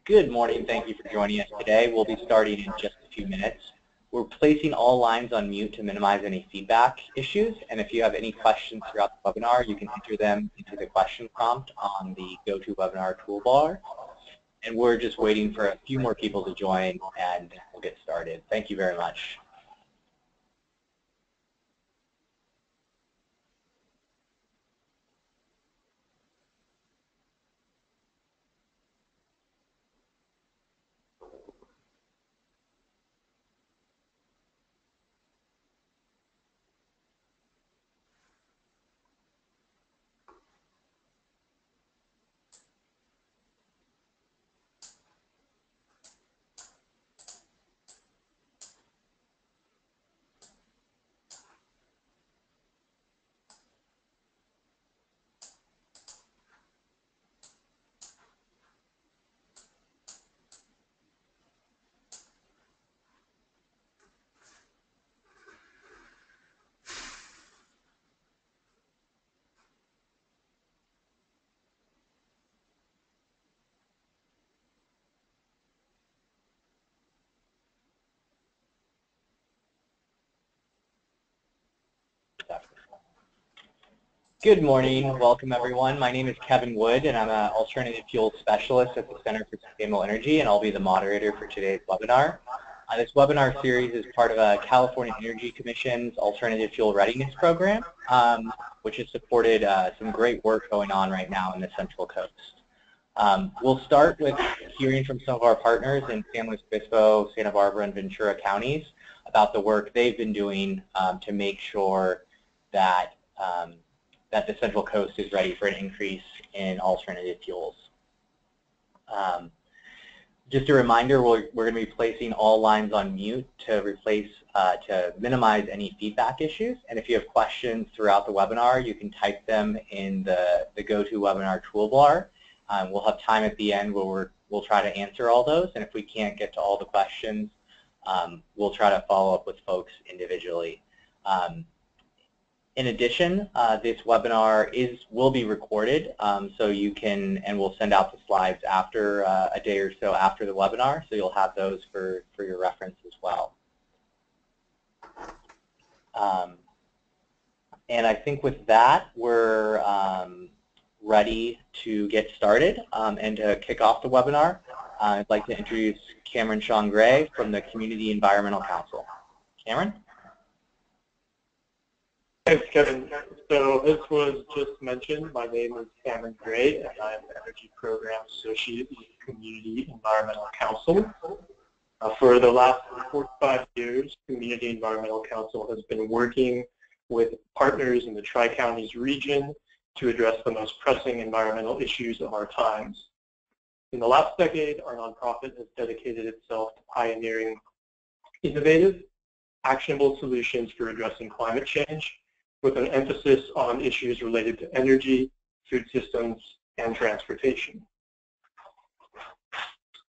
Good morning. Thank you for joining us today. We'll be starting in just a few minutes. We're placing all lines on mute to minimize any feedback issues, and if you have any questions throughout the webinar, you can enter them into the question prompt on the GoToWebinar toolbar. And we're just waiting for a few more people to join, and we'll get started. Thank you very much. Good morning. Welcome, everyone. My name is Kevin Wood, and I'm an alternative fuel specialist at the Center for Sustainable Energy, and I'll be the moderator for today's webinar. This webinar series is part of a California Energy Commission's Alternative Fuel Readiness Program, which has supported some great work going on right now in the Central Coast. We'll start with hearing from some of our partners in San Luis Obispo, Santa Barbara, and Ventura counties about the work they've been doing to make sure that that the Central Coast is ready for an increase in alternative fuels. Just a reminder, we're going to be placing all lines on mute to minimize any feedback issues. And if you have questions throughout the webinar, you can type them in the GoToWebinar toolbar. We'll have time at the end where we'll try to answer all those. And if we can't get to all the questions, we'll try to follow up with folks individually. In addition, this webinar will be recorded, so you can, and we'll send out the slides after a day or so after the webinar, so you'll have those for your reference as well. And I think with that, we're ready to get started and to kick off the webinar. I'd like to introduce Cameron Sean Gray from the Community Environmental Council. Cameron? Thanks, Kevin. So as was just mentioned, my name is Cameron Gray, and I am the Energy Program Associate with Community Environmental Council. For the last 45 years, Community Environmental Council has been working with partners in the Tri-Counties region to address the most pressing environmental issues of our times. In the last decade, our nonprofit has dedicated itself to pioneering innovative, actionable solutions for addressing climate change, with an emphasis on issues related to energy, food systems, and transportation.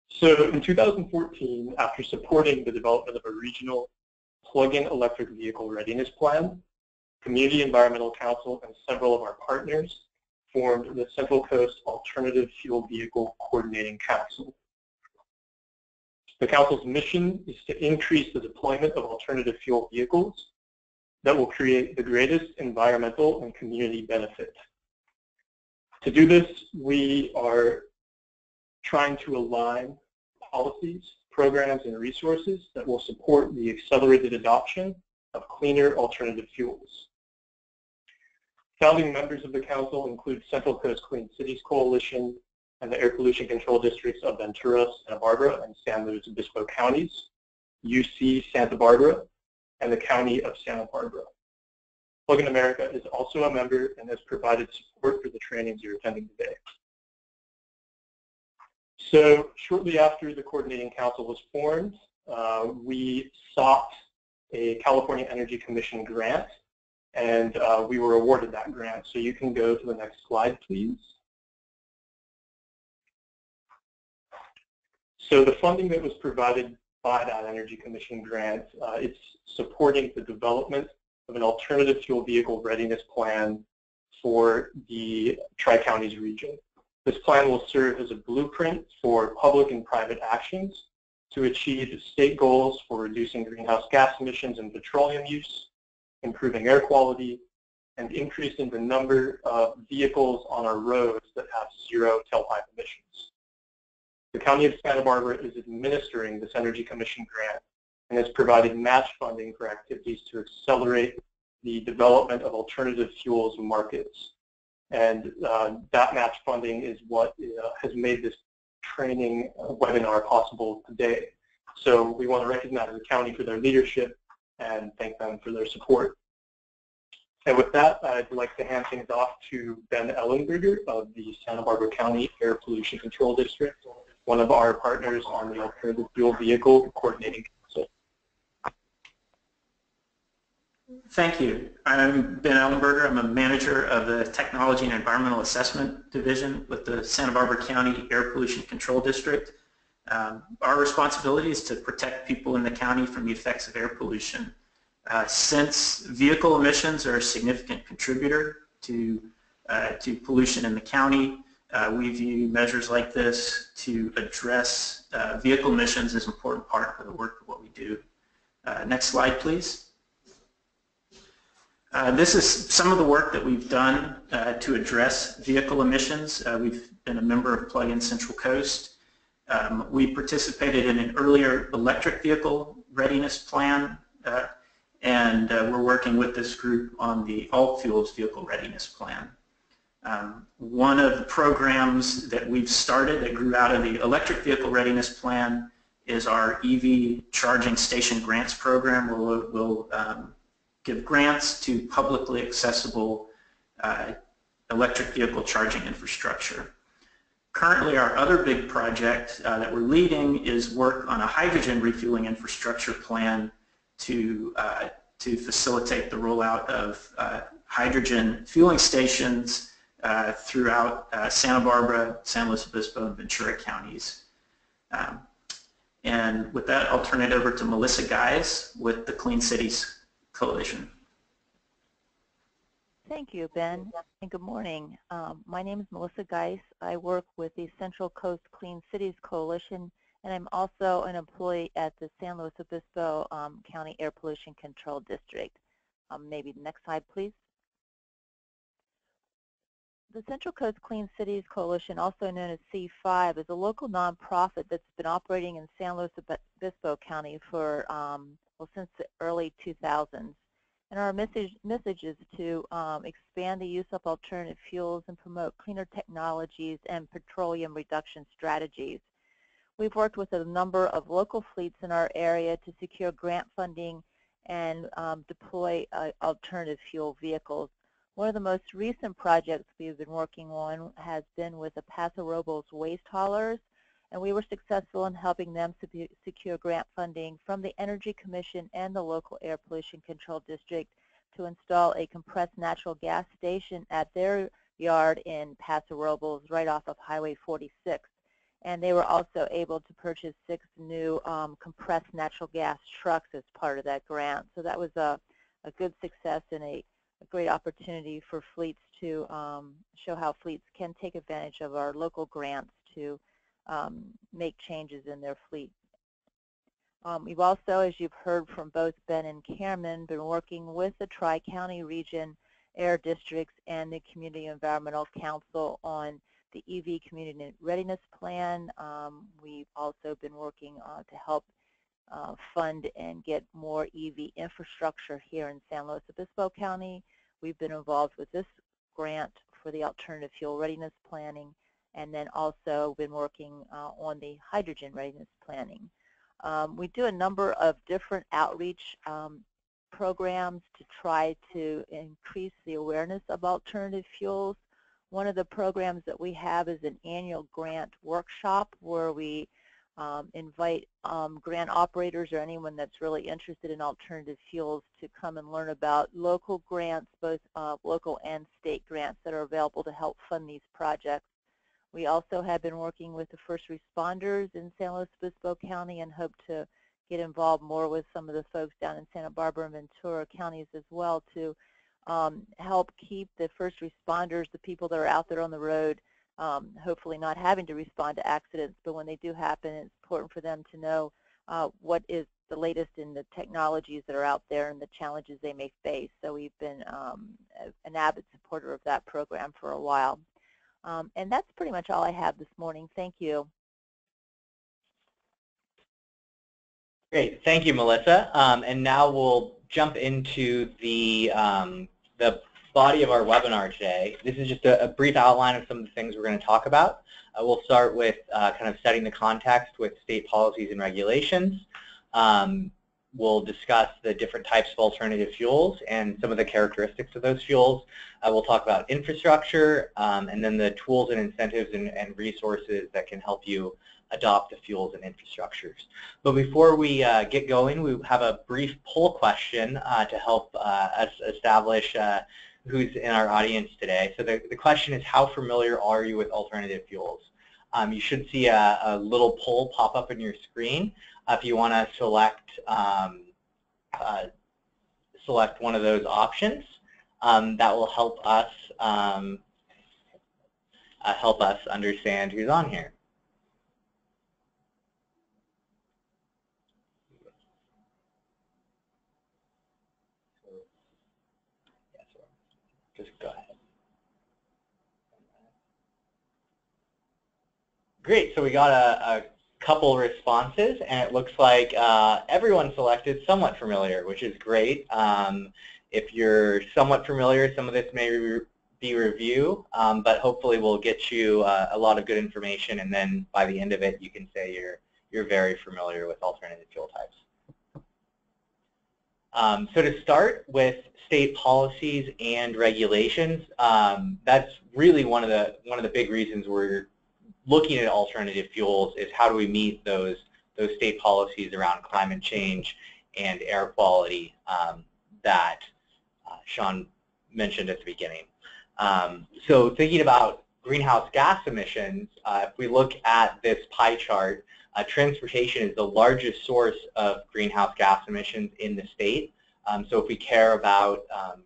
So in 2014, after supporting the development of a regional plug-in electric vehicle readiness plan, Community Environmental Council and several of our partners formed the Central Coast Alternative Fuel Vehicle Coordinating Council. The Council's mission is to increase the deployment of alternative fuel vehicles that will create the greatest environmental and community benefit. To do this, we are trying to align policies, programs, and resources that will support the accelerated adoption of cleaner alternative fuels. Founding members of the Council include Central Coast Clean Cities Coalition and the Air Pollution Control Districts of Ventura, Santa Barbara, and San Luis Obispo counties, UC Santa Barbara, and the County of Santa Barbara. Plug-in America is also a member and has provided support for the trainings you're attending today. So shortly after the Coordinating Council was formed, we sought a California Energy Commission grant, and we were awarded that grant. So you can go to the next slide, please. So the funding that was provided by that Energy Commission grant, it's supporting the development of an alternative fuel vehicle readiness plan for the Tri-Counties region. This plan will serve as a blueprint for public and private actions to achieve state goals for reducing greenhouse gas emissions and petroleum use, improving air quality, and increasing the number of vehicles on our roads that have zero tailpipe emissions. The County of Santa Barbara is administering this Energy Commission grant and is providing match funding for activities to accelerate the development of alternative fuels markets. And that match funding is what has made this training webinar possible today. So we want to recognize the county for their leadership and thank them for their support. And with that, I'd like to hand things off to Ben Ellenberger of the Santa Barbara County Air Pollution Control District, one of our partners on the Alternative Fuel Vehicle Coordinating Council. Thank you. I'm Ben Ellenberger. I'm a manager of the Technology and Environmental Assessment Division with the Santa Barbara County Air Pollution Control District. Our responsibility is to protect people in the county from the effects of air pollution. Since vehicle emissions are a significant contributor to pollution in the county, we view measures like this to address vehicle emissions as an important part of the work of what we do. Next slide, please. This is some of the work that we've done to address vehicle emissions. We've been a member of Plug-in Central Coast. We participated in an earlier electric vehicle readiness plan, and we're working with this group on the Alt Fuels Vehicle Readiness Plan. One of the programs that we've started that grew out of the Electric Vehicle Readiness Plan is our EV Charging Station Grants Program, where we'll give grants to publicly accessible electric vehicle charging infrastructure. Currently, our other big project that we're leading is work on a hydrogen refueling infrastructure plan to facilitate the rollout of hydrogen fueling stations throughout Santa Barbara, San Luis Obispo, and Ventura counties. And with that, I'll turn it over to Melissa Guys with the Clean Cities Coalition. Thank you, Ben, and good morning. My name is Melissa Geis. I work with the Central Coast Clean Cities Coalition, and I'm also an employee at the San Luis Obispo County Air Pollution Control District. Maybe the next slide, please. The Central Coast Clean Cities Coalition, also known as C5, is a local nonprofit that's been operating in San Luis Obispo County for well, since the early 2000s. And our message is to expand the use of alternative fuels and promote cleaner technologies and petroleum reduction strategies. We've worked with a number of local fleets in our area to secure grant funding and deploy alternative fuel vehicles. One of the most recent projects we've been working on has been with the Paso Robles waste haulers, and we were successful in helping them to secure grant funding from the Energy Commission and the local Air Pollution Control District to install a compressed natural gas station at their yard in Paso Robles right off of Highway 46. And they were also able to purchase 6 new compressed natural gas trucks as part of that grant. So that was a good success and a great opportunity for fleets to show how fleets can take advantage of our local grants to make changes in their fleet. We've also, as you've heard from both Ben and Cameron, been working with the Tri-County Region Air Districts and the Community Environmental Council on the EV Community Readiness Plan. We've also been working to help fund and get more EV infrastructure here in San Luis Obispo County. We've been involved with this grant for the Alternative Fuel Readiness Planning, and then also been working on the hydrogen readiness planning. We do a number of different outreach programs to try to increase the awareness of alternative fuels. One of the programs that we have is an annual grant workshop where we invite grant operators or anyone that's really interested in alternative fuels to come and learn about local grants, both local and state grants that are available to help fund these projects. We also have been working with the first responders in San Luis Obispo County and hope to get involved more with some of the folks down in Santa Barbara and Ventura counties as well to help keep the first responders, the people that are out there on the road, hopefully not having to respond to accidents, but when they do happen, it's important for them to know what is the latest in the technologies that are out there and the challenges they may face. So we've been an avid supporter of that program for a while. And that's pretty much all I have this morning. Thank you. Great, thank you, Melissa. And now we'll jump into the body of our webinar today. This is just a brief outline of some of the things we're going to talk about. We'll start with kind of setting the context with state policies and regulations. We'll discuss the different types of alternative fuels and some of the characteristics of those fuels. We'll talk about infrastructure and then the tools and incentives and resources that can help you adopt the fuels and infrastructures. But before we get going, we have a brief poll question to help us establish who's in our audience today. So the question is, how familiar are you with alternative fuels? You should see a little poll pop up on your screen. If you want to select one of those options, that will help us understand who's on here. Just go ahead. Great, so we got a couple responses, and it looks like everyone selected somewhat familiar, which is great. If you're somewhat familiar, some of this may be review, but hopefully we'll get you a lot of good information, and then by the end of it, you can say you're very familiar with alternative fuel types. So to start with state policies and regulations, that's really one of the big reasons we're looking at alternative fuels is how do we meet those state policies around climate change and air quality that Sean mentioned at the beginning. So thinking about greenhouse gas emissions, if we look at this pie chart, transportation is the largest source of greenhouse gas emissions in the state. So if we care about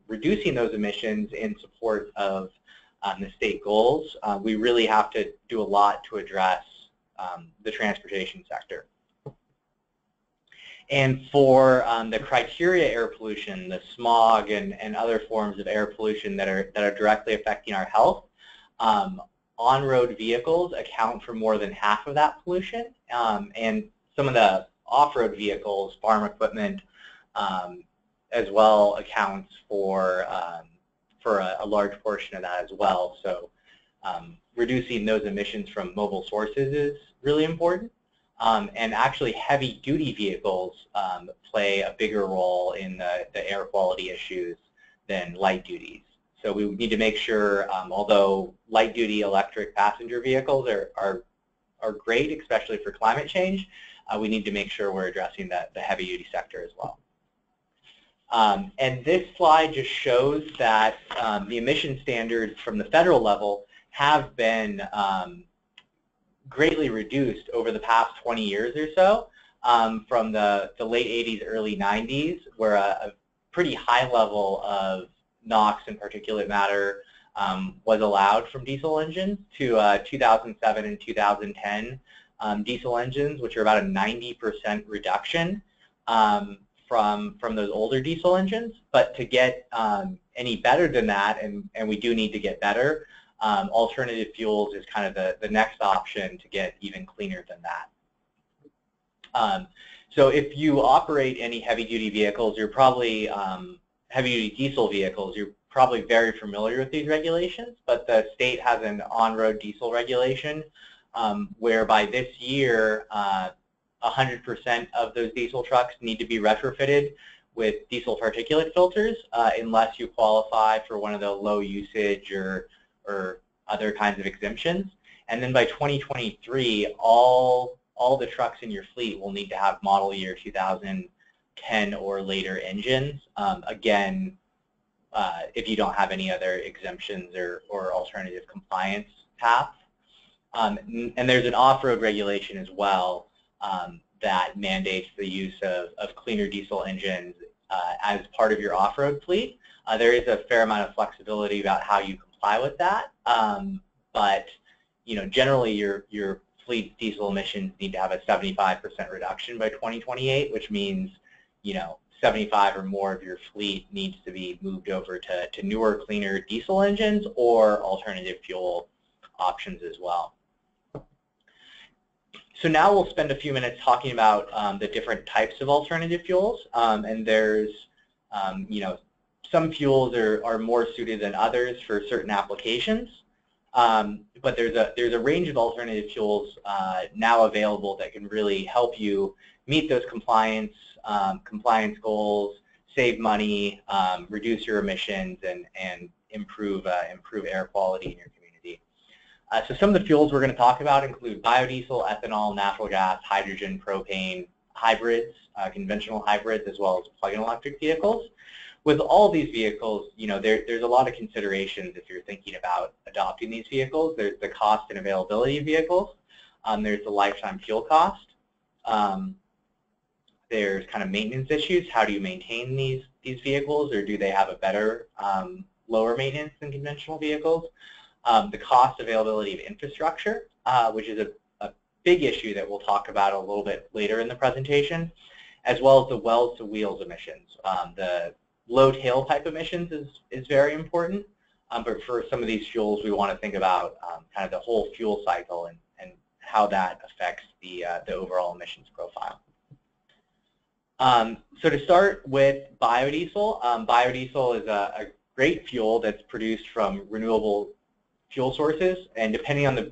reducing those emissions in support of the state goals, we really have to do a lot to address the transportation sector. And for the criteria air pollution, the smog and other forms of air pollution that are directly affecting our health, on-road vehicles account for more than half of that pollution, and some of the off-road vehicles, farm equipment, as well accounts for a large portion of that as well. So reducing those emissions from mobile sources is really important. And actually heavy-duty vehicles play a bigger role in the air quality issues than light duties. So we need to make sure, although light-duty electric passenger vehicles are great, especially for climate change, we need to make sure we're addressing the heavy-duty sector as well. And this slide just shows that the emission standards from the federal level have been greatly reduced over the past 20 years or so, from the late 80s, early 90s, where a pretty high level of NOx and particulate matter was allowed from diesel engines, to 2007 and 2010 diesel engines, which are about a 90% reduction from those older diesel engines. But to get any better than that, and we do need to get better, alternative fuels is kind of the next option to get even cleaner than that. So if you operate any heavy-duty vehicles, you're probably, heavy-duty diesel vehicles, you're probably very familiar with these regulations, but the state has an on-road diesel regulation whereby this year 100% of those diesel trucks need to be retrofitted with diesel particulate filters unless you qualify for one of the low usage or other kinds of exemptions. And then by 2023, all the trucks in your fleet will need to have model year 2010 or later engines. Again, if you don't have any other exemptions or alternative compliance paths. And there's an off-road regulation as well that mandates the use of cleaner diesel engines as part of your off-road fleet. There is a fair amount of flexibility about how you comply with that, but generally your fleet diesel emissions need to have a 75% reduction by 2028, which means, 75 or more of your fleet needs to be moved over to newer, cleaner diesel engines or alternative fuel options as well. So now we'll spend a few minutes talking about the different types of alternative fuels, and there's, some fuels are more suited than others for certain applications, but there's a range of alternative fuels now available that can really help you meet those compliance goals, save money, reduce your emissions, and improve air quality in your community. So some of the fuels we're going to talk about include biodiesel, ethanol, natural gas, hydrogen, propane, hybrids, conventional hybrids, as well as plug-in electric vehicles. With all these vehicles, there's a lot of considerations if you're thinking about adopting these vehicles. There's the cost and availability of vehicles. There's the lifetime fuel cost. There's kind of maintenance issues. How do you maintain these vehicles, or do they have a better, lower maintenance than conventional vehicles? The cost availability of infrastructure, which is a big issue that we'll talk about a little bit later in the presentation, as well as the wells to wheels emissions. The low tailpipe emissions is very important, but for some of these fuels, we want to think about kind of the whole fuel cycle and how that affects the overall emissions profile. So to start with biodiesel, biodiesel is a great fuel that's produced from renewable fuel sources, and depending on the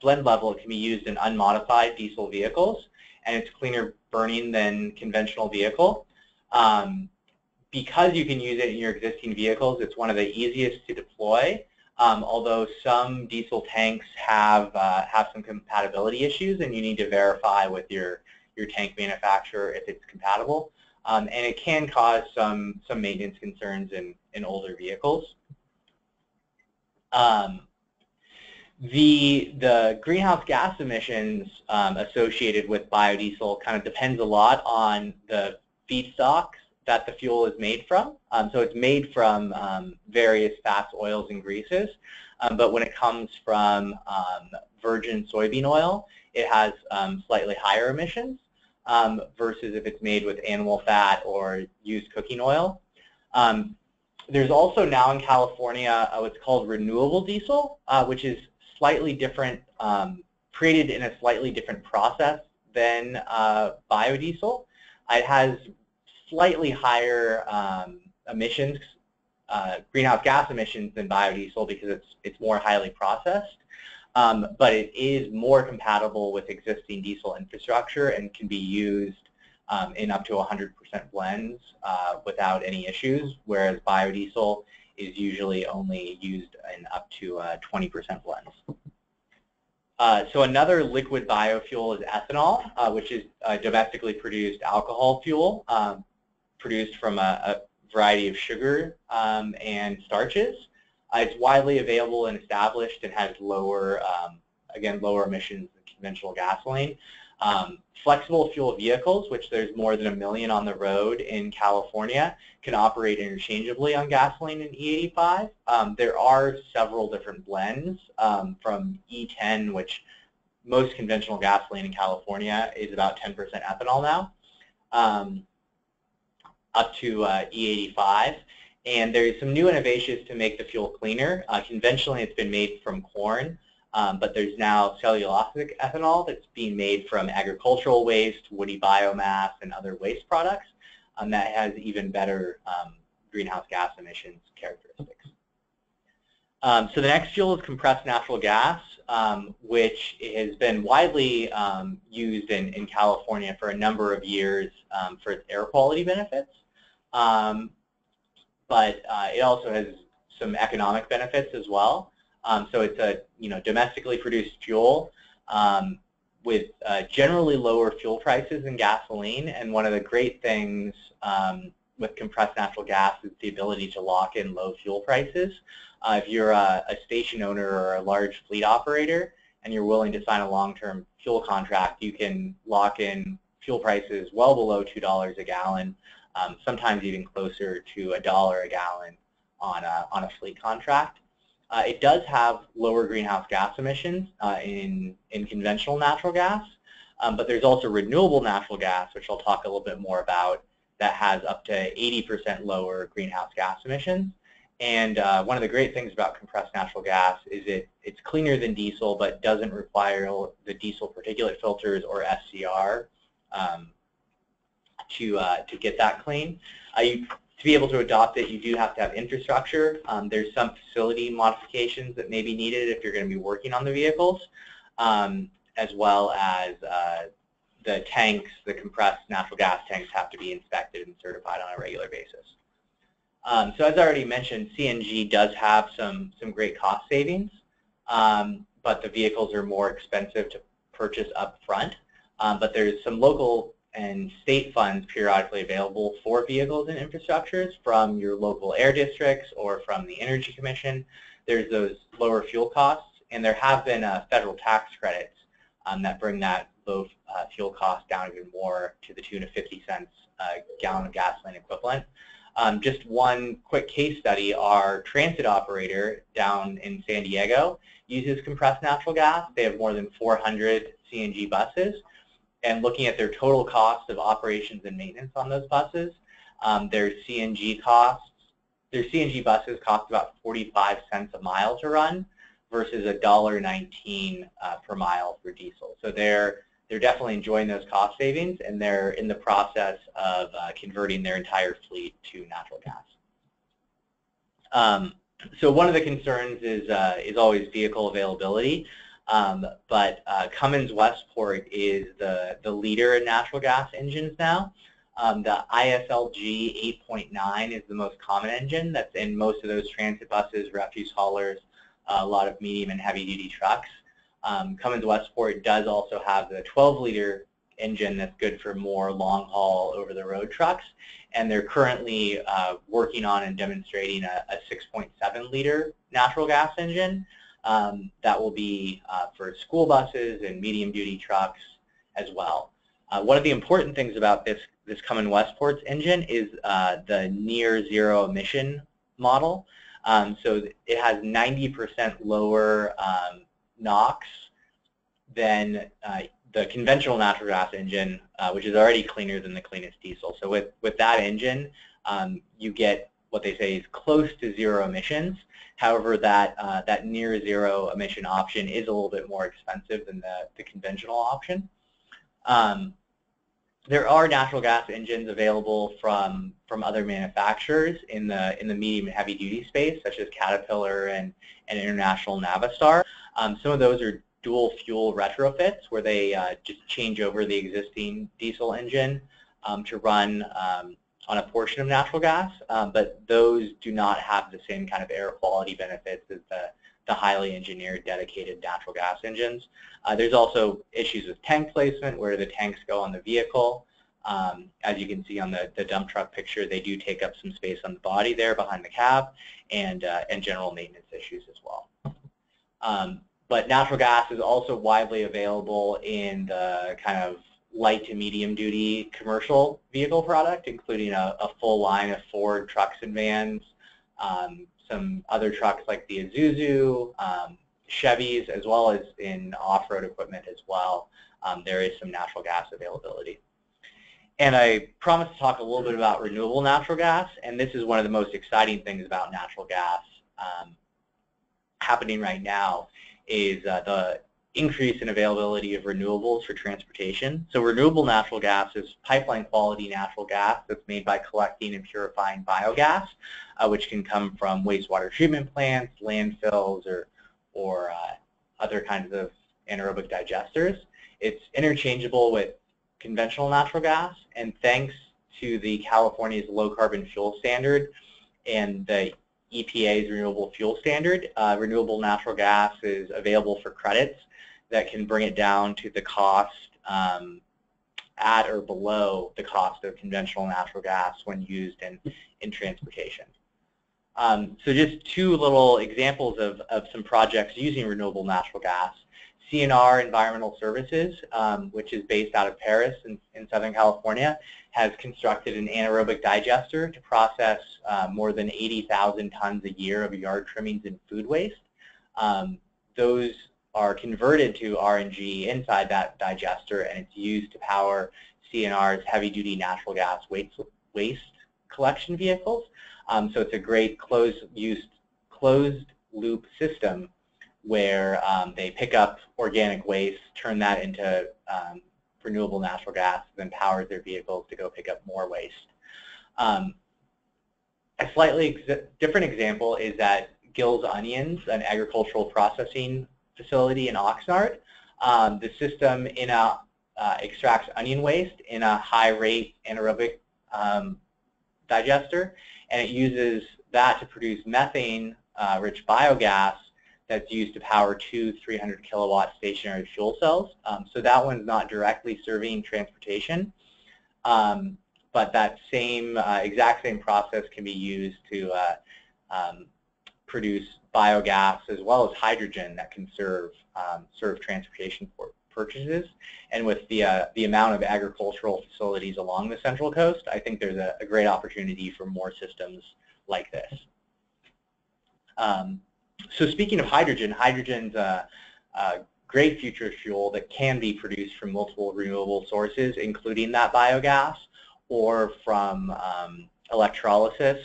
blend level, it can be used in unmodified diesel vehicles, and it's cleaner burning than conventional vehicle. Because you can use it in your existing vehicles, it's one of the easiest to deploy, although some diesel tanks have some compatibility issues, and you need to verify with your tank manufacturer if it's compatible. And it can cause some maintenance concerns in older vehicles. The greenhouse gas emissions associated with biodiesel kind of depends a lot on the feedstocks that the fuel is made from. So it's made from various fats, oils, and greases. But when it comes from virgin soybean oil, it has slightly higher emissions versus if it's made with animal fat or used cooking oil. There's also now in California what's called renewable diesel, which is slightly different, created in a slightly different process than biodiesel. It has slightly higher emissions, greenhouse gas emissions than biodiesel because it's more highly processed, but it is more compatible with existing diesel infrastructure and can be used in up to 100% blends without any issues, whereas biodiesel is usually only used in up to 20% blends. So another liquid biofuel is ethanol, which is a domestically produced alcohol fuel produced from a variety of sugar and starches. It's widely available and established and has lower, again, lower emissions than conventional gasoline. Flexible fuel vehicles, which there's more than 1 million on the road in California, can operate interchangeably on gasoline and E85. There are several different blends from E10, which most conventional gasoline in California is about 10% ethanol now, up to E85. And there's some new innovations to make the fuel cleaner. Conventionally, it's been made from corn, but there's now cellulosic ethanol that's being made from agricultural waste, woody biomass, and other waste products that has even better greenhouse gas emissions characteristics. So the next fuel is compressed natural gas, which has been widely used in California for a number of years for its air quality benefits. But it also has some economic benefits as well. So it's a domestically produced fuel with generally lower fuel prices than gasoline. And one of the great things with compressed natural gas is the ability to lock in low fuel prices. If you're a station owner or a large fleet operator and you're willing to sign a long-term fuel contract, you can lock in fuel prices well below $2 a gallon, sometimes even closer to $1 a gallon on a fleet contract. It does have lower greenhouse gas emissions in conventional natural gas, but there's also renewable natural gas, which I'll talk a little bit more about, that has up to 80% lower greenhouse gas emissions. And one of the great things about compressed natural gas is it's cleaner than diesel, but doesn't require the diesel particulate filters or SCR to get that clean. To be able to adopt it, you do have to have infrastructure. There's some facility modifications that may be needed if you're going to be working on the vehicles, as well as the tanks, the compressed natural gas tanks have to be inspected and certified on a regular basis. So as I already mentioned, CNG does have some great cost savings, but the vehicles are more expensive to purchase up front. But there's some local and state funds periodically available for vehicles and infrastructures from your local air districts or from the Energy Commission. There's those lower fuel costs, and there have been federal tax credits that bring that low fuel cost down even more, to the tune of 50 cents a gallon of gasoline equivalent. Just one quick case study, our transit operator down in San Diego uses compressed natural gas. They have more than 400 CNG buses. And looking at their total cost of operations and maintenance on those buses, their CNG buses cost about 45 cents a mile to run versus $1.19 per mile for diesel. So they're definitely enjoying those cost savings, and they're in the process of converting their entire fleet to natural gas. So one of the concerns is always vehicle availability. But Cummins Westport is the leader in natural gas engines now. The ISLG 8.9 is the most common engine that's in most of those transit buses, refuse haulers, a lot of medium and heavy duty trucks. Cummins Westport does also have the 12-liter engine that's good for more long-haul over-the-road trucks, and they're currently working on and demonstrating a 6.7-liter natural gas engine. That will be for school buses and medium-duty trucks as well. One of the important things about this Cummins Westport's engine is the near zero emission model. So it has 90% lower NOx than the conventional natural gas engine, which is already cleaner than the cleanest diesel. So with that engine, you get what they say is close to zero emissions. However, that near zero emission option is a little bit more expensive than the conventional option. There are natural gas engines available from other manufacturers in the medium and heavy duty space, such as Caterpillar and International Navistar. Some of those are dual fuel retrofits, where they just change over the existing diesel engine to run on a portion of natural gas, but those do not have the same kind of air quality benefits as the highly engineered dedicated natural gas engines. There's also issues with tank placement, where the tanks go on the vehicle. As you can see on the dump truck picture, they do take up some space on the body there behind the cab, and general maintenance issues as well. But natural gas is also widely available in the kind of light to medium duty commercial vehicle product, including a full line of Ford trucks and vans, some other trucks like the Isuzu, Chevys, as well as in off-road equipment as well. There is some natural gas availability. And I promised to talk a little bit about renewable natural gas, and this is one of the most exciting things about natural gas happening right now, is the increase in availability of renewables for transportation. So renewable natural gas is pipeline quality natural gas that's made by collecting and purifying biogas, which can come from wastewater treatment plants, landfills, or other kinds of anaerobic digesters. It's interchangeable with conventional natural gas, and thanks to the California's low carbon fuel standard and the EPA's renewable fuel standard, renewable natural gas is available for credits that can bring it down to the cost at or below the cost of conventional natural gas when used in transportation. So just two little examples of some projects using renewable natural gas. CNR Environmental Services, which is based out of Paris in Southern California, has constructed an anaerobic digester to process more than 80,000 tons a year of yard trimmings and food waste. Those are converted to RNG inside that digester, and it's used to power CNR's heavy-duty natural gas waste collection vehicles. So it's a great closed-loop system where they pick up organic waste, turn that into renewable natural gas, then powers their vehicles to go pick up more waste. A slightly different example is at Gill's Onions, an agricultural processing facility in Oxnard. The system extracts onion waste in a high-rate anaerobic digester, and it uses that to produce methane-rich biogas that's used to power two 300-kilowatt stationary fuel cells. So that one's not directly serving transportation, but that exact same process can be used to produce biogas as well as hydrogen that can serve transportation purchases. And with the amount of agricultural facilities along the Central Coast, I think there's a great opportunity for more systems like this. So speaking of hydrogen, hydrogen's a great future fuel that can be produced from multiple renewable sources, including that biogas, or from electrolysis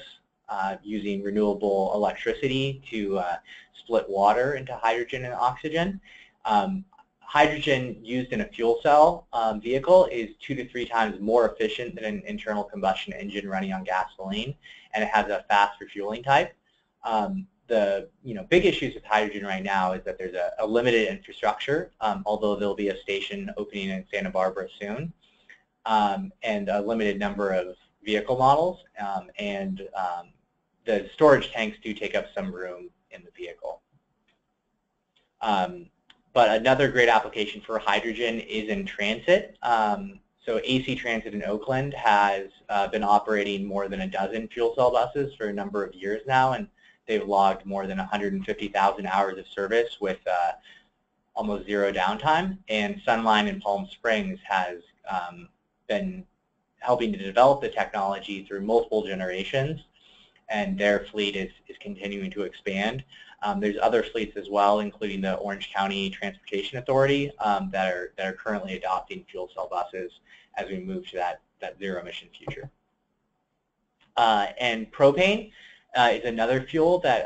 using renewable electricity to split water into hydrogen and oxygen. Hydrogen used in a fuel cell vehicle is 2 to 3 times more efficient than an internal combustion engine running on gasoline, and it has a fast refueling type. The big issues with hydrogen right now is that there's a limited infrastructure, although there'll be a station opening in Santa Barbara soon, and a limited number of vehicle models, and the storage tanks do take up some room in the vehicle. But another great application for hydrogen is in transit. So AC Transit in Oakland has been operating more than a dozen fuel cell buses for a number of years now, and they've logged more than 150,000 hours of service with almost zero downtime. And Sunline in Palm Springs has been helping to develop the technology through multiple generations, and their fleet is continuing to expand. There's other fleets as well, including the Orange County Transportation Authority, that are currently adopting fuel cell buses as we move to that zero-emission future. And propane is another fuel that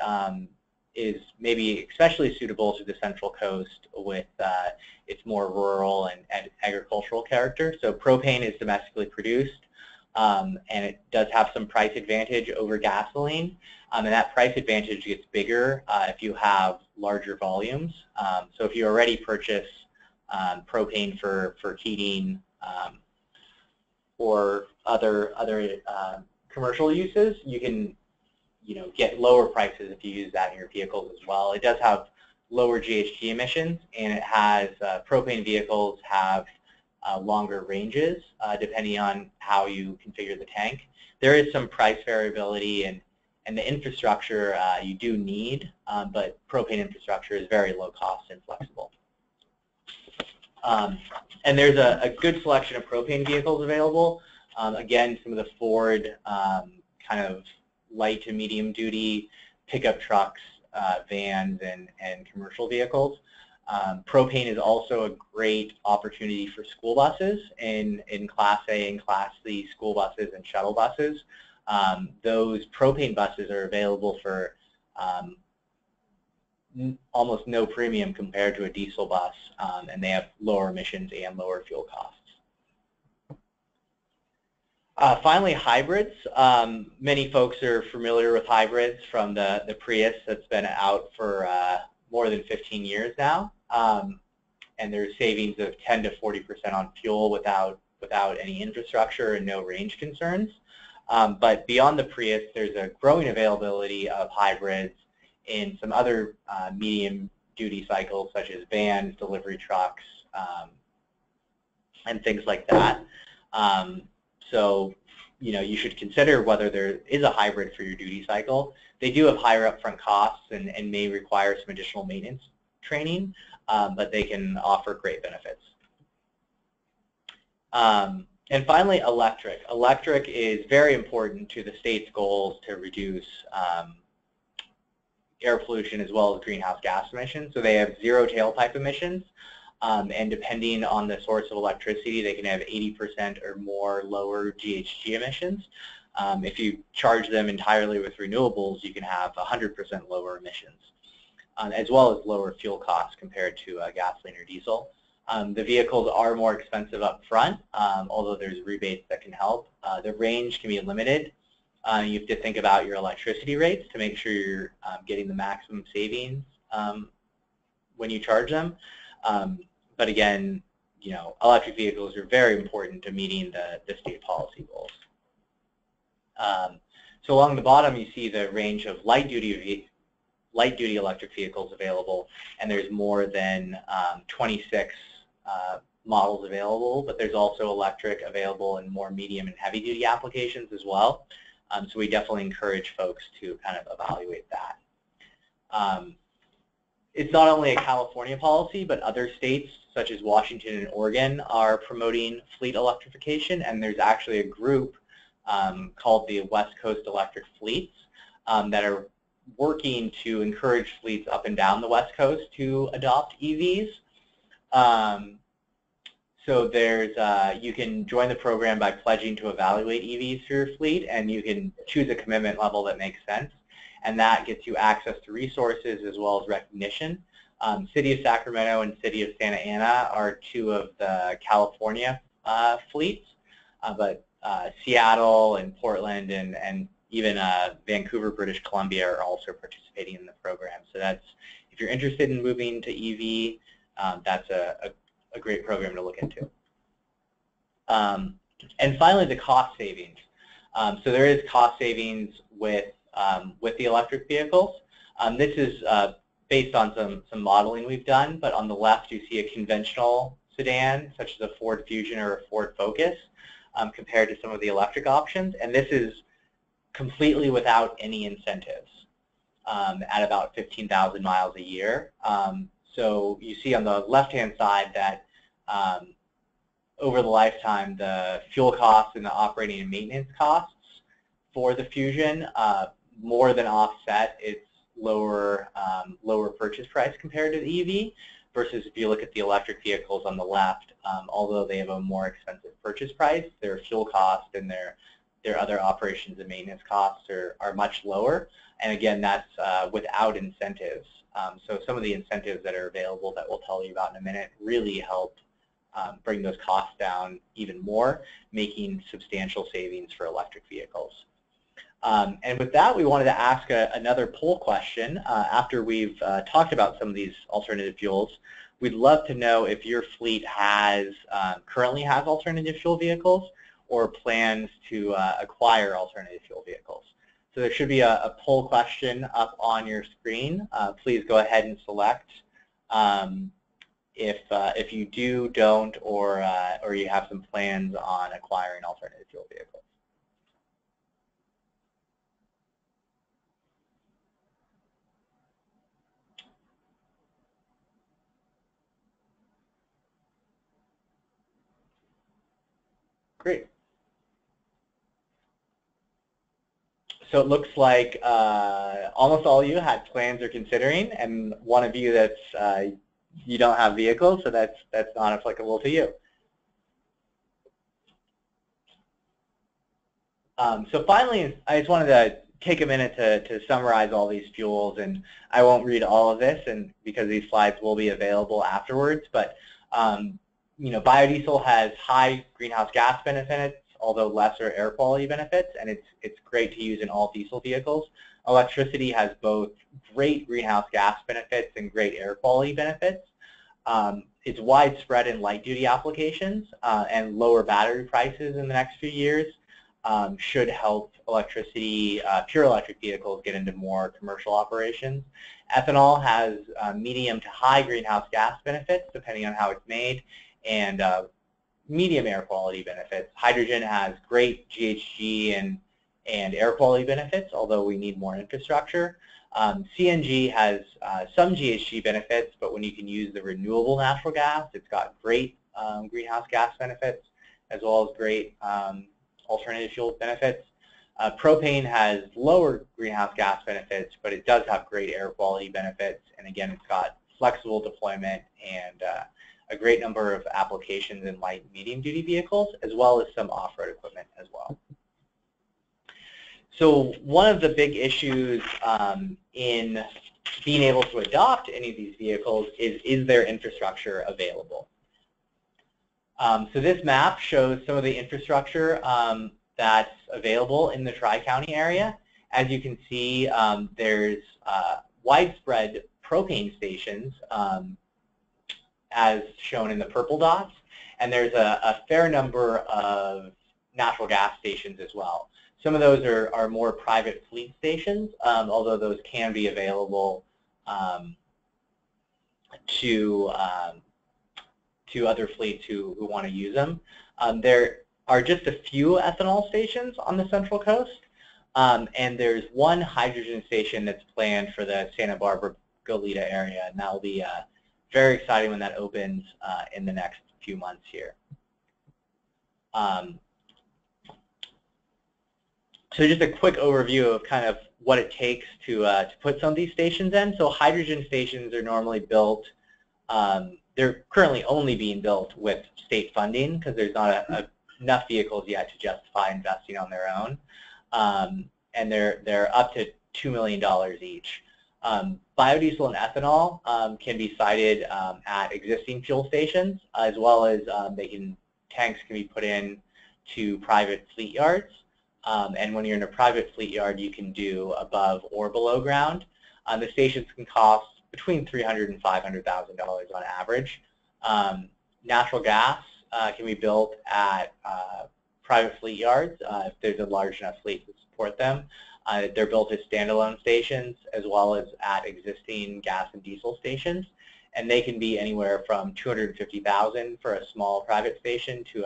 is maybe especially suitable to the Central Coast with its more rural and agricultural character. So propane is domestically produced, and it does have some price advantage over gasoline. And that price advantage gets bigger if you have larger volumes. So if you already purchase propane for heating or other commercial uses, you can get lower prices if you use that in your vehicles as well. It does have lower GHG emissions, and it has propane vehicles have longer ranges depending on how you configure the tank. There is some price variability, and the infrastructure you do need, but propane infrastructure is very low cost and flexible. And there's a good selection of propane vehicles available. Again, some of the Ford kind of light to medium duty pickup trucks, vans, and commercial vehicles. Propane is also a great opportunity for school buses in Class A and Class C school buses and shuttle buses. Those propane buses are available for almost no premium compared to a diesel bus, and they have lower emissions and lower fuel costs. Finally, hybrids. Many folks are familiar with hybrids from the Prius that's been out for more than 15 years now, and there's savings of 10 to 40% on fuel without any infrastructure and no range concerns. But beyond the Prius, there's a growing availability of hybrids in some other medium-duty cycles, such as vans, delivery trucks, and things like that. So, you should consider whether there is a hybrid for your duty cycle. They do have higher upfront costs and may require some additional maintenance training, but they can offer great benefits. And finally, electric. Electric is very important to the state's goals to reduce air pollution as well as greenhouse gas emissions. So they have zero tailpipe emissions, and depending on the source of electricity, they can have 80% or more lower GHG emissions. If you charge them entirely with renewables, you can have 100% lower emissions, as well as lower fuel costs compared to gasoline or diesel. The vehicles are more expensive up front, although there's rebates that can help. The range can be limited. You have to think about your electricity rates to make sure you're getting the maximum savings when you charge them. But again, electric vehicles are very important to meeting the state policy goals. So along the bottom, you see the range of light-duty electric vehicles available, and there's more than 26 models available, but there's also electric available in more medium and heavy-duty applications as well. So we definitely encourage folks to kind of evaluate that. It's not only a California policy, but other states such as Washington and Oregon are promoting fleet electrification, and there's actually a group called the West Coast Electric Fleets that are working to encourage fleets up and down the West Coast to adopt EVs. So there's, you can join the program by pledging to evaluate EVs for your fleet, and you can choose a commitment level that makes sense, and that gets you access to resources as well as recognition. City of Sacramento and City of Santa Ana are two of the California fleets, but Seattle and Portland and even Vancouver, British Columbia are also participating in the program. So that's, if you're interested in moving to EV, that's a great program to look into. And finally, the cost savings. So there is cost savings with the electric vehicles. This is based on some modeling we've done, but on the left you see a conventional sedan, such as a Ford Fusion or a Ford Focus, compared to some of the electric options, and this is completely without any incentives at about 15,000 miles a year. So you see on the left-hand side that over the lifetime, the fuel costs and the operating and maintenance costs for the Fusion more than offset its lower purchase price compared to the EV, versus if you look at the electric vehicles on the left, although they have a more expensive purchase price, their fuel cost and their other operations and maintenance costs are much lower. And again, that's without incentives. So some of the incentives that are available that we'll tell you about in a minute really help bring those costs down even more, making substantial savings for electric vehicles. And with that, we wanted to ask another poll question. After we've talked about some of these alternative fuels, we'd love to know if your fleet currently has alternative fuel vehicles or plans to acquire alternative fuel vehicles. So there should be a poll question up on your screen. Please go ahead and select if you do, don't, or you have some plans on acquiring alternative fuel vehicles. Great. So it looks like almost all of you had plans or considering, and one of you that's you don't have vehicles, so that's not applicable to you. So finally, I just wanted to take a minute to summarize all these fuels, and I won't read all of this, and because these slides will be available afterwards. But biodiesel has high greenhouse gas benefits, although lesser air quality benefits, and it's great to use in all diesel vehicles. Electricity has both great greenhouse gas benefits and great air quality benefits. It's widespread in light-duty applications, and lower battery prices in the next few years should help pure electric vehicles get into more commercial operations. Ethanol has medium to high greenhouse gas benefits, depending on how it's made, and medium air quality benefits. Hydrogen has great GHG and air quality benefits, although we need more infrastructure. CNG has some GHG benefits, but when you can use the renewable natural gas, it's got great greenhouse gas benefits as well as great alternative fuel benefits. Propane has lower greenhouse gas benefits, but it does have great air quality benefits, and again, it's got flexible deployment and a great number of applications in light and medium duty vehicles, as well as some off-road equipment as well. So one of the big issues in being able to adopt any of these vehicles is their infrastructure available? So this map shows some of the infrastructure that's available in the Tri-County area. As you can see, there's widespread propane stations, as shown in the purple dots, and there's a fair number of natural gas stations as well. Some of those are more private fleet stations, although those can be available to other fleets who want to use them. There are just a few ethanol stations on the Central Coast, and there's one hydrogen station that's planned for the Santa Barbara Goleta area, and that will be very exciting when that opens in the next few months here. So just a quick overview of kind of what it takes to put some of these stations in. So hydrogen stations are normally built, they're currently only being built with state funding because there's not enough vehicles yet to justify investing on their own. And they're up to $2 million each. Biodiesel and ethanol can be sited at existing fuel stations, as well as tanks can be put in to private fleet yards. And when you're in a private fleet yard, you can do above or below ground. The stations can cost between $300,000 and $500,000 on average. Natural gas can be built at private fleet yards if there's a large enough fleet to support them. They're built as standalone stations as well as at existing gas and diesel stations, and they can be anywhere from $250,000 for a small private station to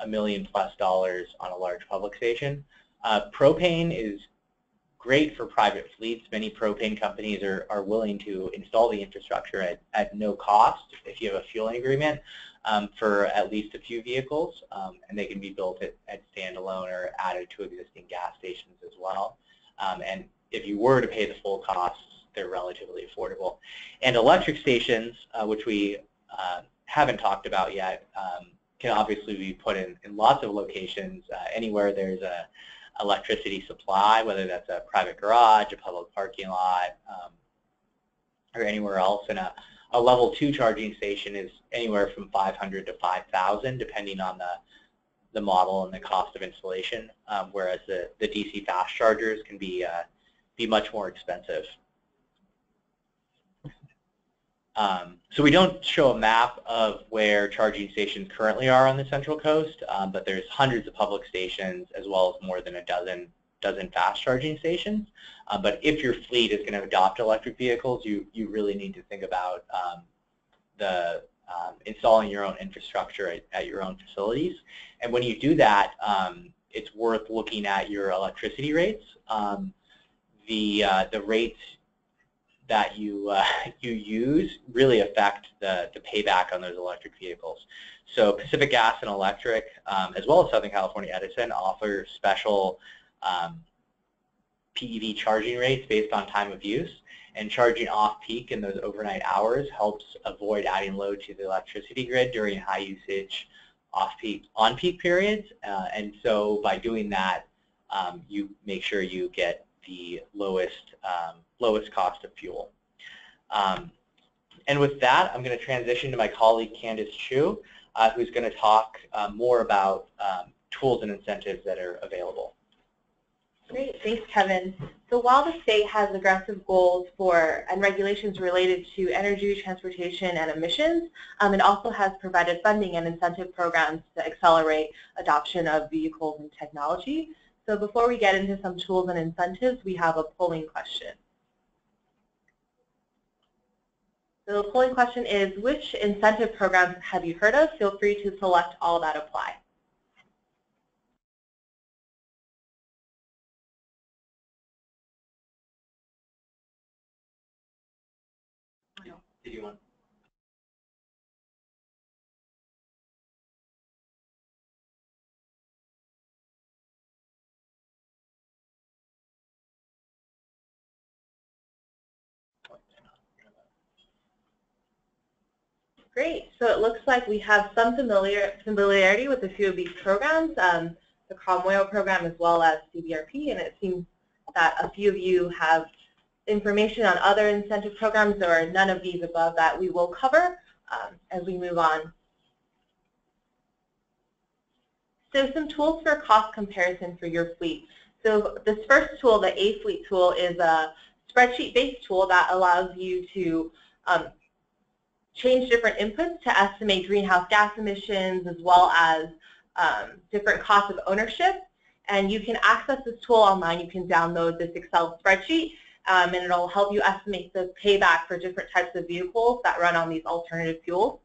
$1 million+ on a large public station. Propane is great for private fleets. Many propane companies are willing to install the infrastructure at no cost if you have a fueling agreement for at least a few vehicles, and they can be built at standalone or added to existing gas stations as well. And if you were to pay the full costs, they're relatively affordable. And electric stations, which we haven't talked about yet, can obviously be put in lots of locations, anywhere there's a electricity supply, whether that's a private garage, a public parking lot, or anywhere else. And a level 2 charging station is anywhere from $500 to $5,000, depending on the model and the cost of installation, whereas the DC fast chargers can be much more expensive. So we don't show a map of where charging stations currently are on the Central Coast, but there's hundreds of public stations as well as more than a dozen fast charging stations. But if your fleet is going to adopt electric vehicles, you really need to think about installing your own infrastructure at your own facilities. And when you do that, it's worth looking at your electricity rates. The rates that you use really affect the payback on those electric vehicles. So Pacific Gas and Electric, as well as Southern California Edison, offer special PEV charging rates based on time of use, and charging off-peak in those overnight hours helps avoid adding load to the electricity grid during high usage on-peak periods, and so by doing that, you make sure you get the lowest cost of fuel. And with that, I'm going to transition to my colleague Candace Chu, who's going to talk more about tools and incentives that are available. Great, thanks Kevin. So while the state has aggressive goals and regulations related to energy, transportation, and emissions, it also has provided funding and incentive programs to accelerate adoption of vehicles and technology. So before we get into some tools and incentives, we have a polling question. So the polling question is, which incentive programs have you heard of? Feel free to select all that apply. Did you want? Great. So it looks like we have some familiarity with a few of these programs, the Carl Moyer program as well as CVRP, and it seems that a few of you have information on other incentive programs or none of these above that we will cover as we move on. So some tools for cost comparison for your fleet. So this first tool, the A-Fleet tool, is a spreadsheet-based tool that allows you to change different inputs to estimate greenhouse gas emissions as well as different costs of ownership. And you can access this tool online. You can download this Excel spreadsheet, and it'll help you estimate the payback for different types of vehicles that run on these alternative fuels.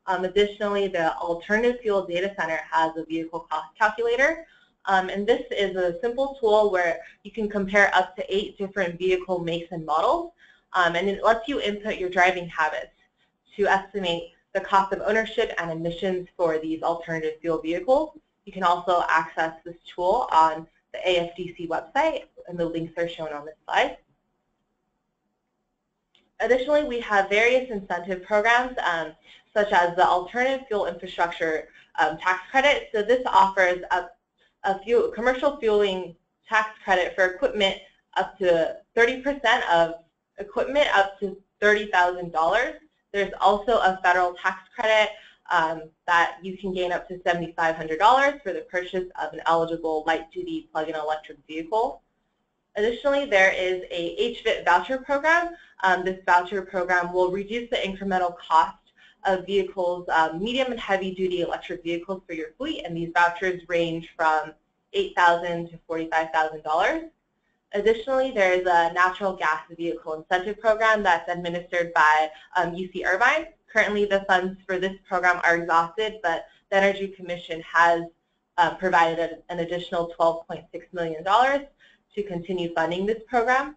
Additionally, the Alternative Fuel Data Center has a vehicle cost calculator. And this is a simple tool where you can compare up to 8 different vehicle makes and models. And it lets you input your driving habits to estimate the cost of ownership and emissions for these alternative fuel vehicles. You can also access this tool on the AFDC website, and the links are shown on this slide. Additionally, we have various incentive programs, such as the Alternative Fuel Infrastructure Tax Credit. So this offers a commercial fueling tax credit for equipment up to 30% of equipment up to $30,000. There's also a federal tax credit that you can gain up to $7,500 for the purchase of an eligible light-duty plug-in electric vehicle. Additionally, there is a HVIT voucher program. This voucher program will reduce the incremental cost of vehicles, medium and heavy-duty electric vehicles for your fleet, and these vouchers range from $8,000 to $45,000. Additionally, there is a natural gas vehicle incentive program that's administered by UC Irvine. Currently, the funds for this program are exhausted, but the Energy Commission has provided an additional $12.6 million to continue funding this program.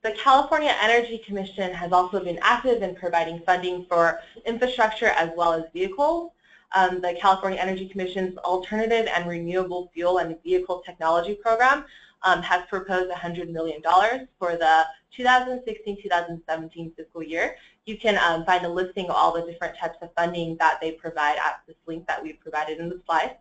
The California Energy Commission has also been active in providing funding for infrastructure as well as vehicles. The California Energy Commission's Alternative and Renewable Fuel and Vehicle Technology Program has proposed $100 million for the 2016-2017 fiscal year. You can find a listing of all the different types of funding that they provide at this link that we've provided in the slide.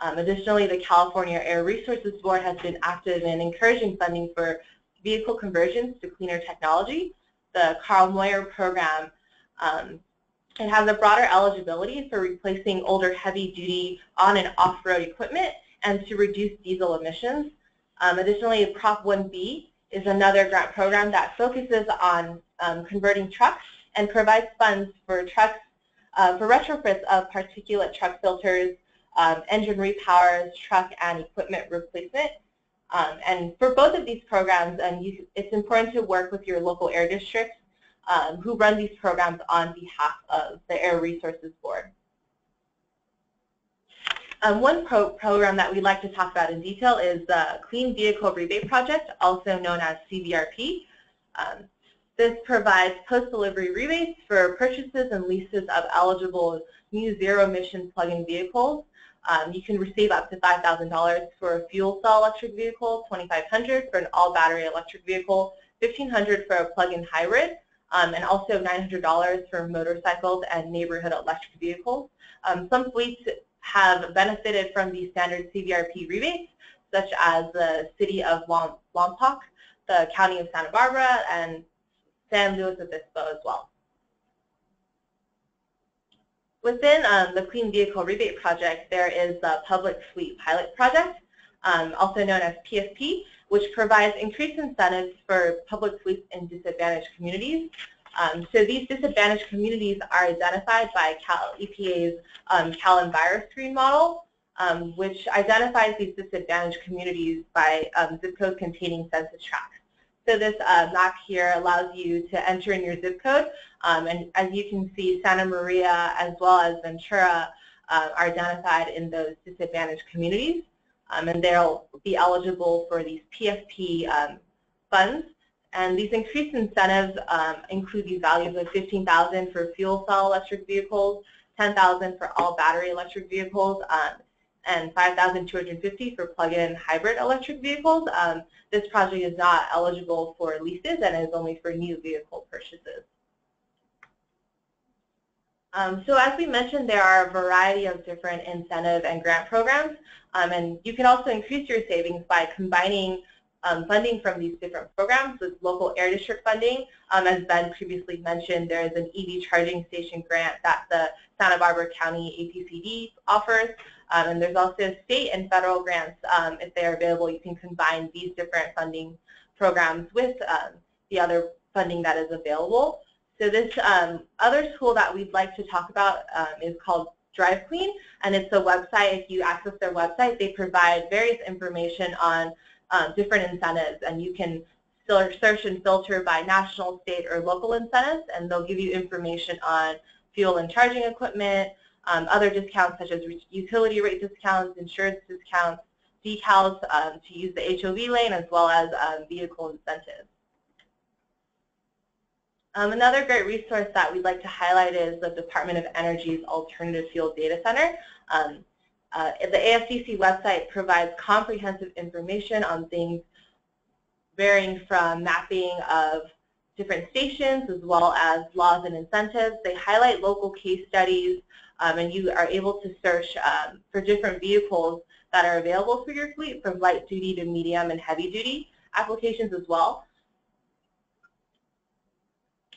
Additionally, the California Air Resources Board has been active in encouraging funding for vehicle conversions to cleaner technology. The Carl Moyer program it has a broader eligibility for replacing older heavy-duty on- and off-road equipment and to reduce diesel emissions. Additionally, Prop 1B is another grant program that focuses on converting trucks and provides funds for trucks, for retrofits of particulate truck filters, engine repowers, truck and equipment replacement. And for both of these programs, it's important to work with your local air districts who run these programs on behalf of the Air Resources Board. One program that we'd like to talk about in detail is the Clean Vehicle Rebate Project, also known as CVRP. This provides post-delivery rebates for purchases and leases of eligible new zero-emission plug-in vehicles. You can receive up to $5,000 for a fuel cell electric vehicle, $2,500 for an all-battery electric vehicle, $1,500 for a plug-in hybrid, and also $900 for motorcycles and neighborhood electric vehicles. Some fleets have benefited from these standard CVRP rebates, such as the City of Lompoc, the County of Santa Barbara, and San Luis Obispo as well. Within the Clean Vehicle Rebate Project, there is the Public Fleet Pilot Project, also known as PFP, which provides increased incentives for public fleets in disadvantaged communities. So these disadvantaged communities are identified by EPA's CalEnviroscreen model, which identifies these disadvantaged communities by zip codes containing census tracts. So this map here allows you to enter in your zip code, and as you can see, Santa Maria as well as Ventura are identified in those disadvantaged communities, and they'll be eligible for these PFP funds And these increased incentives include these values of $15,000 for fuel cell electric vehicles, $10,000 for all battery electric vehicles, and $5,250 for plug-in hybrid electric vehicles. This project is not eligible for leases and is only for new vehicle purchases. So as we mentioned, there are a variety of different incentive and grant programs, and you can also increase your savings by combining funding from these different programs with local air district funding. As Ben previously mentioned, there is an EV charging station grant that the Santa Barbara County APCD offers, and there's also state and federal grants. If they are available, you can combine these different funding programs with the other funding that is available. So this other tool that we'd like to talk about is called DriveClean, and it's a website. If you access their website, they provide various information on different incentives, and you can search and filter by national, state, or local incentives, and they'll give you information on fuel and charging equipment, other discounts such as utility rate discounts, insurance discounts, decals to use the HOV lane, as well as vehicle incentives. Another great resource that we'd like to highlight is the Department of Energy's Alternative Fuel Data Center. The AFDC website provides comprehensive information on things varying from mapping of different stations as well as laws and incentives. They highlight local case studies, and you are able to search for different vehicles that are available for your fleet, from light duty to medium and heavy duty applications as well.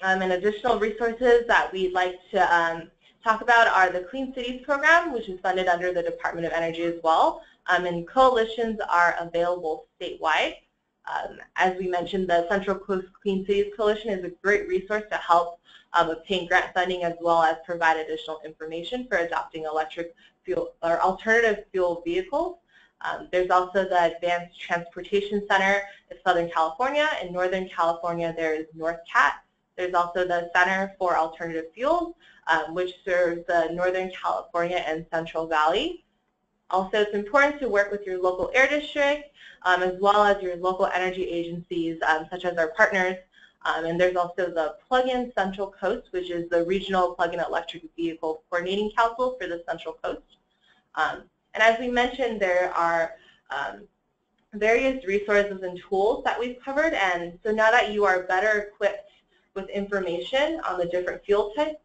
And additional resources that we'd like to talk about are the Clean Cities program, which is funded under the Department of Energy as well, and coalitions are available statewide. As we mentioned, the Central Coast Clean Cities Coalition is a great resource to help obtain grant funding as well as provide additional information for adopting electric fuel or alternative fuel vehicles. There's also the Advanced Transportation Center in Southern California. In Northern California, there is NorthCat. There's also the Center for Alternative Fuels, which serves the Northern California and Central Valley. Also, it's important to work with your local air district as well as your local energy agencies, such as our partners. And there's also the Plug-in Central Coast, which is the Regional Plug-in Electric Vehicle Coordinating Council for the Central Coast. And as we mentioned, there are various resources and tools that we've covered. And so now that you are better equipped with information on the different fuel types,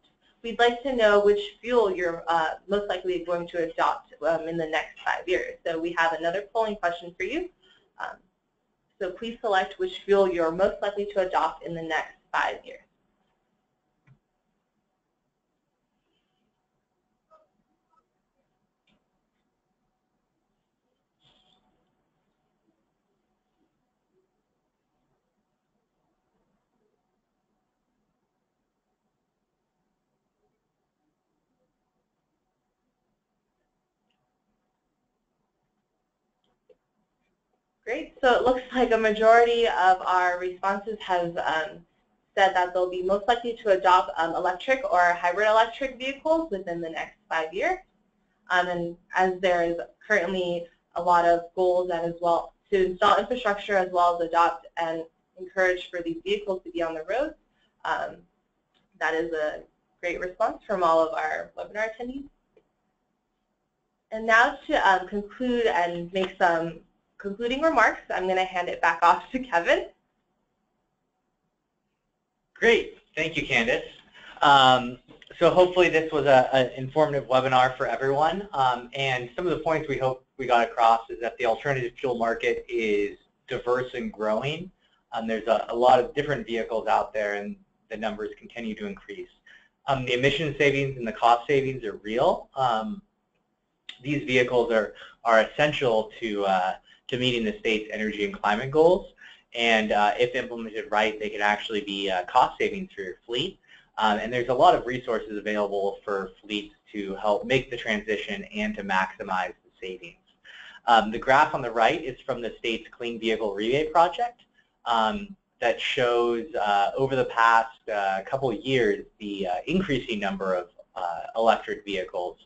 we'd like to know which fuel you're most likely going to adopt in the next 5 years. So we have another polling question for you. So please select which fuel you're most likely to adopt in the next 5 years. Great. So it looks like a majority of our responses have said that they'll be most likely to adopt electric or hybrid electric vehicles within the next 5 years. And as there is currently a lot of goals and as well to install infrastructure as well as adopt and encourage for these vehicles to be on the road, that is a great response from all of our webinar attendees. And now to conclude and make some concluding remarks, I'm going to hand it back off to Kevin. Great. Thank you, Candace. So hopefully this was an informative webinar for everyone. And some of the points we hope we got across is that the alternative fuel market is diverse and growing. There's a lot of different vehicles out there, and the numbers continue to increase. The emission savings and the cost savings are real. These vehicles are essential to meeting the state's energy and climate goals. And if implemented right, they can actually be cost savings for your fleet. And there's a lot of resources available for fleets to help make the transition and to maximize the savings. The graph on the right is from the state's Clean Vehicle Rebate Project that shows over the past couple of years the increasing number of electric vehicles,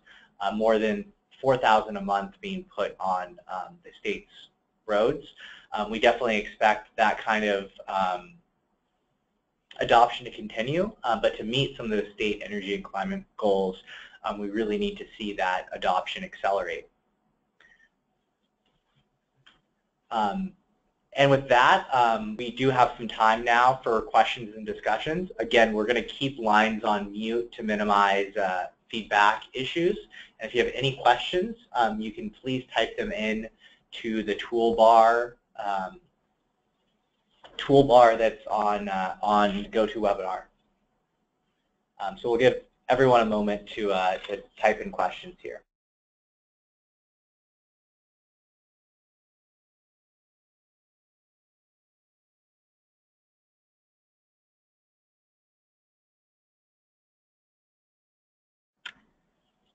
more than 4,000 a month being put on the state's roads. We definitely expect that kind of adoption to continue, but to meet some of the state energy and climate goals, we really need to see that adoption accelerate. And with that, we do have some time now for questions and discussions. Again, we're going to keep lines on mute to minimize feedback issues. And if you have any questions, you can please type them in to the toolbar that's on GoToWebinar. So we'll give everyone a moment to type in questions here.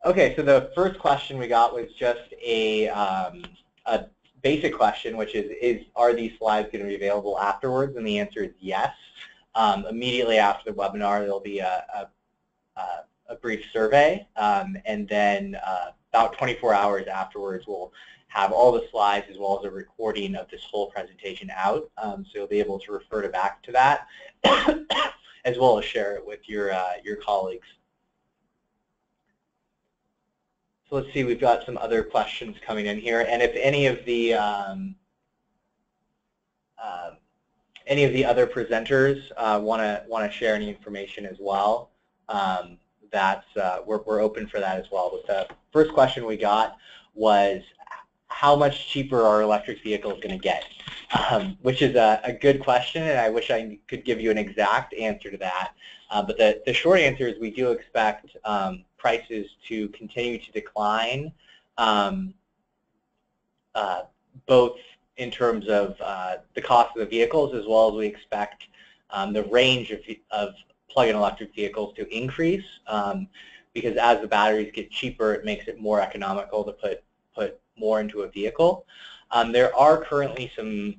Okay, so the first question we got was just a basic question, which is are these slides going to be available afterwards? And the answer is yes. Immediately after the webinar, there'll be a brief survey, and then about 24 hours afterwards, we'll have all the slides as well as a recording of this whole presentation out. So you'll be able to refer back to that, as well as share it with your colleagues. So let's see, we've got some other questions coming in here, and if any of the other presenters want to share any information as well, we're open for that as well. But the first question we got was, how much cheaper are electric vehicles going to get? Which is a good question, and I wish I could give you an exact answer to that. But the short answer is we do expect prices to continue to decline, both in terms of the cost of the vehicles, as well as we expect the range of plug-in electric vehicles to increase, because as the batteries get cheaper, it makes it more economical to put more into a vehicle. There are currently some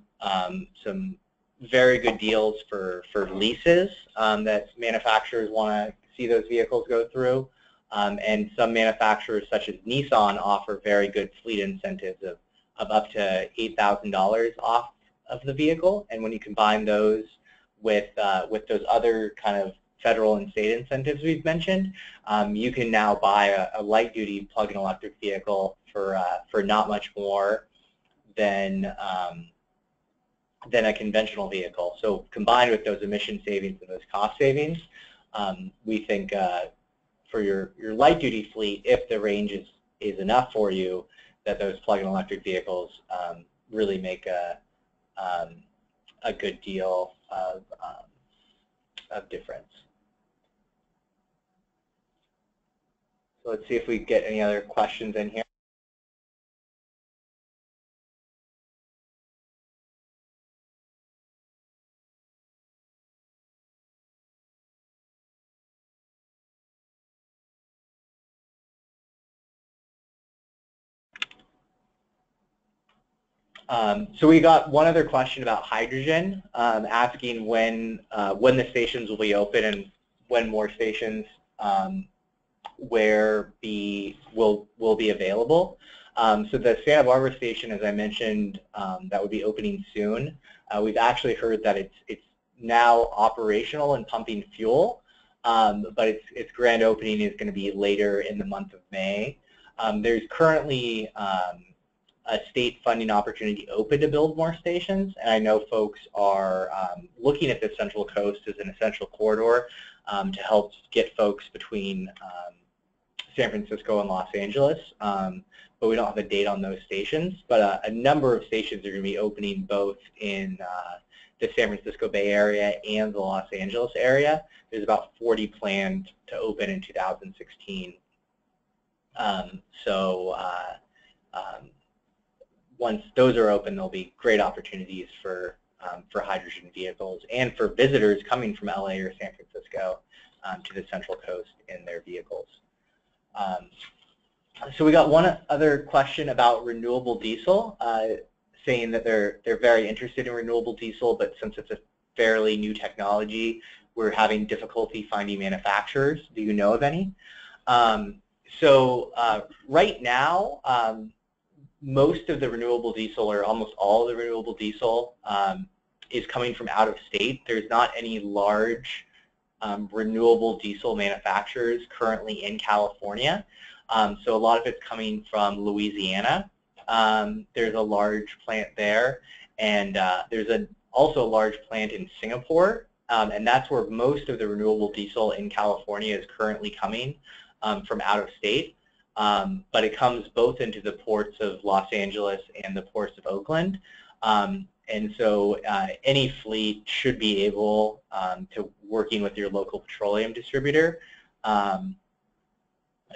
very good deals for leases that manufacturers want to see those vehicles go through, and some manufacturers such as Nissan offer very good fleet incentives of up to $8,000 off of the vehicle. And when you combine those with those other kind of federal and state incentives we've mentioned, you can now buy a light-duty plug-in electric vehicle for not much more than a conventional vehicle. So combined with those emission savings and those cost savings, we think for your light-duty fleet, if the range is enough for you, that those plug-in electric vehicles really make a good deal of difference. So let's see if we get any other questions in here. So we got one other question about hydrogen, asking when the stations will be open and when more stations will be available. So the Santa Barbara station, as I mentioned, that would be opening soon. We've actually heard that it's now operational and pumping fuel, but its grand opening is going to be later in the month of May. There's currently a state funding opportunity open to build more stations, and I know folks are looking at the Central Coast as an essential corridor to help get folks between San Francisco and Los Angeles, but we don't have a date on those stations. But a number of stations are going to be opening both in the San Francisco Bay Area and the Los Angeles area. There's about 40 planned to open in 2016. Once those are open, there'll be great opportunities for hydrogen vehicles and for visitors coming from LA or San Francisco to the Central Coast in their vehicles. So we got one other question about renewable diesel, saying that they're very interested in renewable diesel, but since it's a fairly new technology, we're having difficulty finding manufacturers. Do you know of any? Right now, most of the renewable diesel, or almost all of the renewable diesel, is coming from out of state. There's not any large renewable diesel manufacturers currently in California. So a lot of it's coming from Louisiana. There's a large plant there, and there's also a large plant in Singapore, and that's where most of the renewable diesel in California is currently coming from out of state. But it comes both into the ports of Los Angeles and the ports of Oakland. And so any fleet should be able to, working with your local petroleum distributor,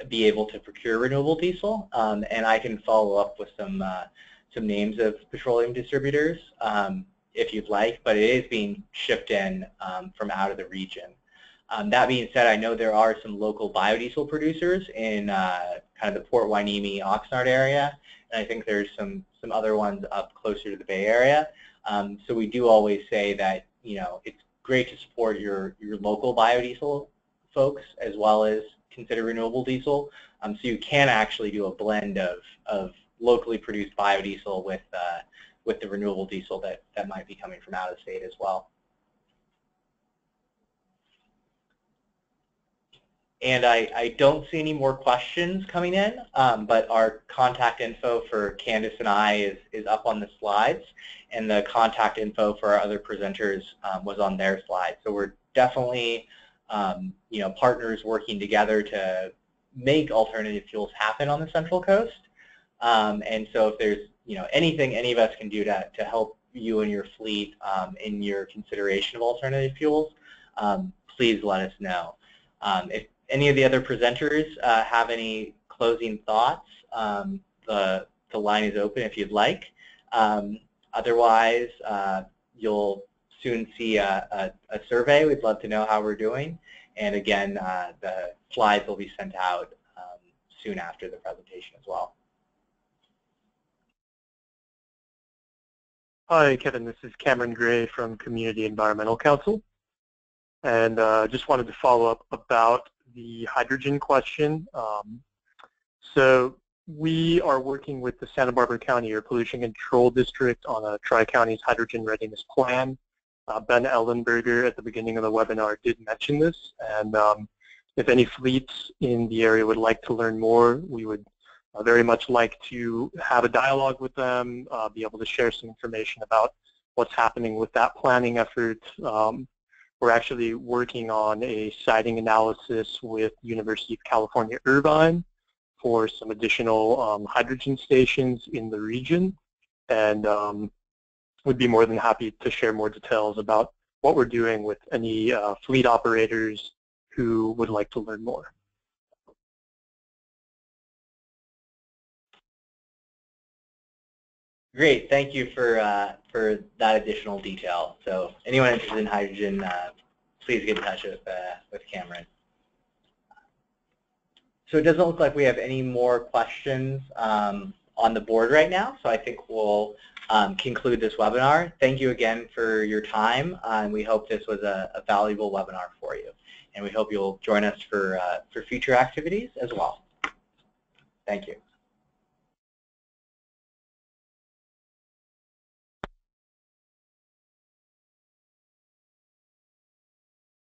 be able to procure renewable diesel. And I can follow up with some names of petroleum distributors if you'd like, but it is being shipped in from out of the region. That being said, I know there are some local biodiesel producers in kind of the Port Hueneme, Oxnard area, and I think there's some other ones up closer to the Bay Area. So we do always say that, you know, it's great to support your local biodiesel folks as well as consider renewable diesel. So you can actually do a blend of locally produced biodiesel with the renewable diesel that might be coming from out of state as well. And I don't see any more questions coming in, but our contact info for Candace and I is up on the slides, and the contact info for our other presenters was on their slides. So we're definitely you know, partners working together to make alternative fuels happen on the Central Coast. And so if there's, you know, anything any of us can do to help you and your fleet in your consideration of alternative fuels, please let us know. If any of the other presenters have any closing thoughts, the line is open if you'd like. Otherwise, you'll soon see a survey. We'd love to know how we're doing. And again, the slides will be sent out soon after the presentation as well. Hi, Kevin. This is Cameron Gray from Community Environmental Council. And just wanted to follow up about the hydrogen question. So we are working with the Santa Barbara County Air Pollution Control District on a Tri-County's hydrogen readiness plan. Ben Ellenberger at the beginning of the webinar did mention this, and if any fleets in the area would like to learn more, we would very much like to have a dialogue with them, be able to share some information about what's happening with that planning effort. We're actually working on a siting analysis with University of California, Irvine for some additional hydrogen stations in the region, and we'd be more than happy to share more details about what we're doing with any fleet operators who would like to learn more. Great, thank you for that additional detail. So anyone interested in hydrogen, please get in touch with Cameron. So it doesn't look like we have any more questions on the board right now, so I think we'll conclude this webinar. Thank you again for your time, and we hope this was a valuable webinar for you. And we hope you'll join us for future activities as well. Thank you.